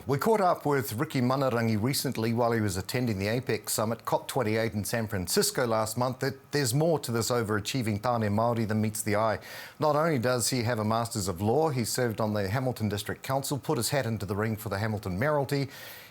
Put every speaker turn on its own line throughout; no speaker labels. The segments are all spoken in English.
We caught up with Riki Manarangi recently while he was attending the Apec Summit, COP28 in San Francisco last month. There's more to this overachieving tāne Māori than meets the eye. Not only does he have a Masters of Law, he served on the Hamilton District Council, put his hat into the ring for the Hamilton Mayoralty.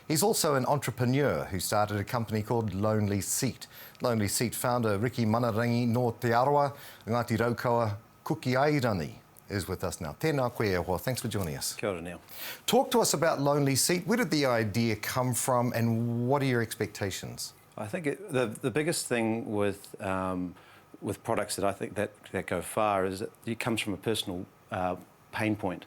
He's also an entrepreneur who started a company called Lonely Seat. Lonely Seat founder Riki Manarangi no Te Arawa, Ngāti Raukawa, Kukiairani, is with us now. Tēnā koe e hoa. Thanks for joining us.
Kia ora, Neil.
Talk to us about Lonely Seat. Where did the idea come from and what are your expectations?
I think the biggest thing with products that I think that go far is that it comes from a personal pain point.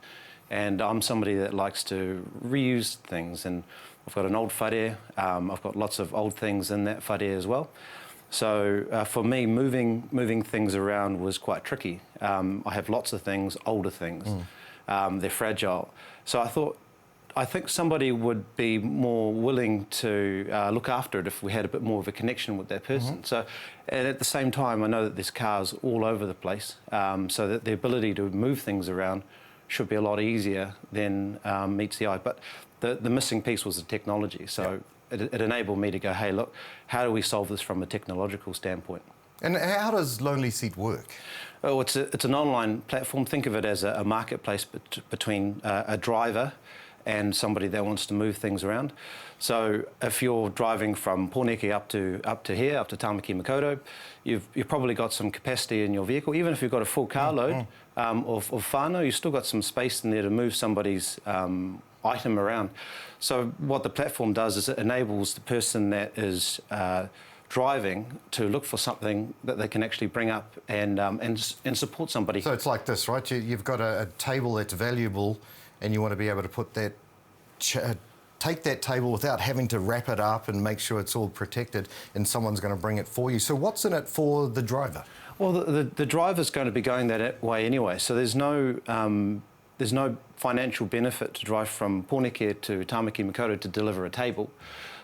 And I'm somebody that likes to reuse things, and I've got an old whare, I've got lots of old things in that whare as well. So for me, moving things around was quite tricky. I have lots of things, older things. They're fragile. So I think somebody would be more willing to look after it if we had a bit more of a connection with that person. So, and at the same time, I know that there's cars all over the place, so that the ability to move things around should be a lot easier than meets the eye. But the missing piece was the technology. So. It enabled me to go, hey, look, how do we solve this from a technological standpoint?
And how does Lonely Seat work?
Oh, it's an online platform. Think of it as a marketplace between a driver and somebody that wants to move things around. So if you're driving from Pōneke up to here, up to Tāmaki Makaurau, you've probably got some capacity in your vehicle. Even if you've got a full carload of whānau, you've still got some space in there to move somebody's item around. So what the platform does is it enables the person that is driving to look for something that they can actually bring up and support somebody.
So it's like this, right? You've got a table that's valuable and you want to be able to put that, take that table without having to wrap it up and make sure it's all protected, and someone's going to bring it for you. So what's in it for the driver?
Well, the driver's going to be going that way anyway, so there's no financial benefit to drive from Pōneke to Tāmaki Makaurau to deliver a table.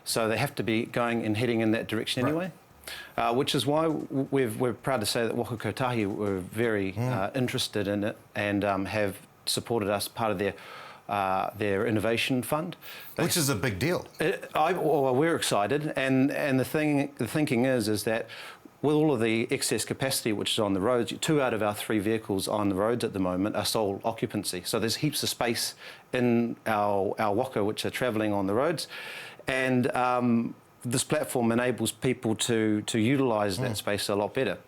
So they have to be going and heading in that direction anyway, which is why we're proud to say that Waka Kotahi were very interested in it and have supported us, part of their innovation fund.
Which is a big deal.
Well, we're excited, and the thinking is that with all of the excess capacity which is on the roads, 2 out of our 3 vehicles on the roads at the moment are sole occupancy. So there's heaps of space in our waka which are travelling on the roads, and this platform enables people to utilise that space a lot better.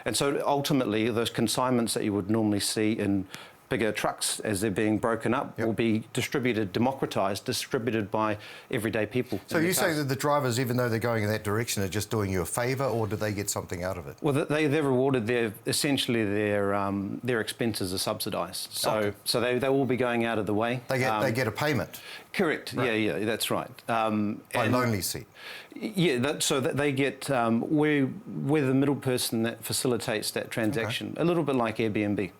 And so ultimately those consignments that you would normally see in bigger trucks as they're being broken up will be democratised, distributed by everyday people.
So you say that the drivers, even though they're going in that direction, are just doing you a favour, or do they get something out of it?
Well, they're rewarded. Essentially their expenses are subsidised. So they will be going out of the way.
They get a payment.
Correct. Right. Yeah, that's right.
By Lonely Seat.
Yeah, so that they get we're the middle person that facilitates that transaction, a little bit like Airbnb.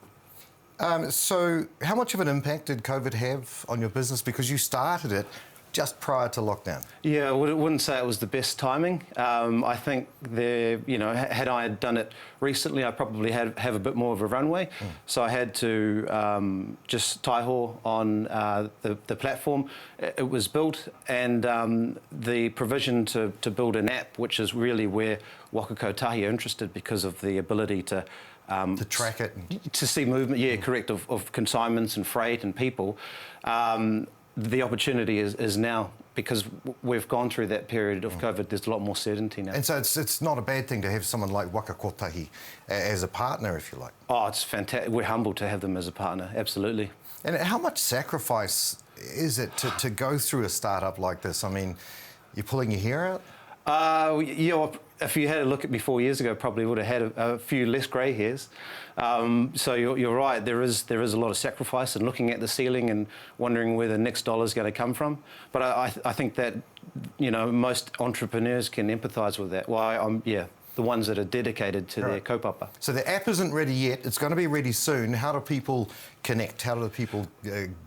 So how much of an impact did COVID have on your business? Because you started it just prior to lockdown. Yeah,
I wouldn't say it was the best timing. I think had I done it recently, I probably have a bit more of a runway. So I had to just taiho on the platform. It was built, and the provision to build an app, which is really where Waka Kotahi are interested because of the ability to
track it.
To see movement, correct, of consignments and freight and people. The opportunity is now, because we've gone through that period of COVID, there's a lot more certainty now.
And so it's not a bad thing to have someone like Waka Kotahi as a partner, if you like.
Oh, it's fantastic. We're humbled to have them as a partner, absolutely.
And how much sacrifice is it to go through a startup like this? I mean, you're pulling your hair out?
If you had a look at me 4 years ago, probably would have had a few less grey hairs. So you're right. There is a lot of sacrifice, and looking at the ceiling and wondering where the next dollar is going to come from. But I think that most entrepreneurs can empathise with that. Well, the ones that are dedicated to their kaupapa.
So the app isn't ready yet. It's going to be ready soon. How do people connect? How do people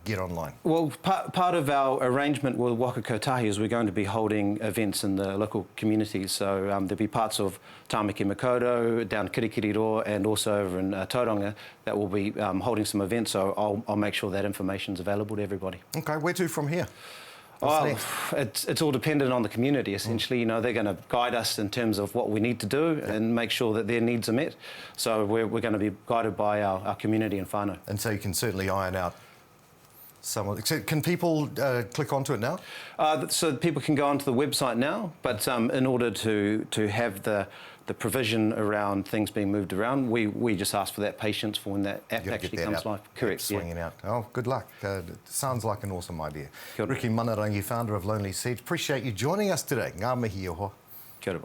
get online?
Well, part of our arrangement with Waka Kotahi is we're going to be holding events in the local communities. So there'll be parts of Tāmaki Makaurau, down Kirikiriroa, and also over in Tauranga that will be holding some events. So I'll make sure that information's available to everybody.
Okay, where to from here? What's
Oh,
next?
it's all dependent on the community, essentially. You know, they're going to guide us in terms of what we need to do and make sure that their needs are met. So we're going to be guided by our community and whānau.
And so you can certainly iron out some. So can people click onto it now?
So people can go onto the website now, but in order to have the provision around things being moved around, we just ask for that patience for when that app actually comes live. Correct.
Swinging out. Oh, good luck. It sounds like an awesome idea.
Kia ora.
Riki Manarangi, founder of Lonely Seeds. Appreciate you joining us today. Ngā mihi o hoa.
Kia ora.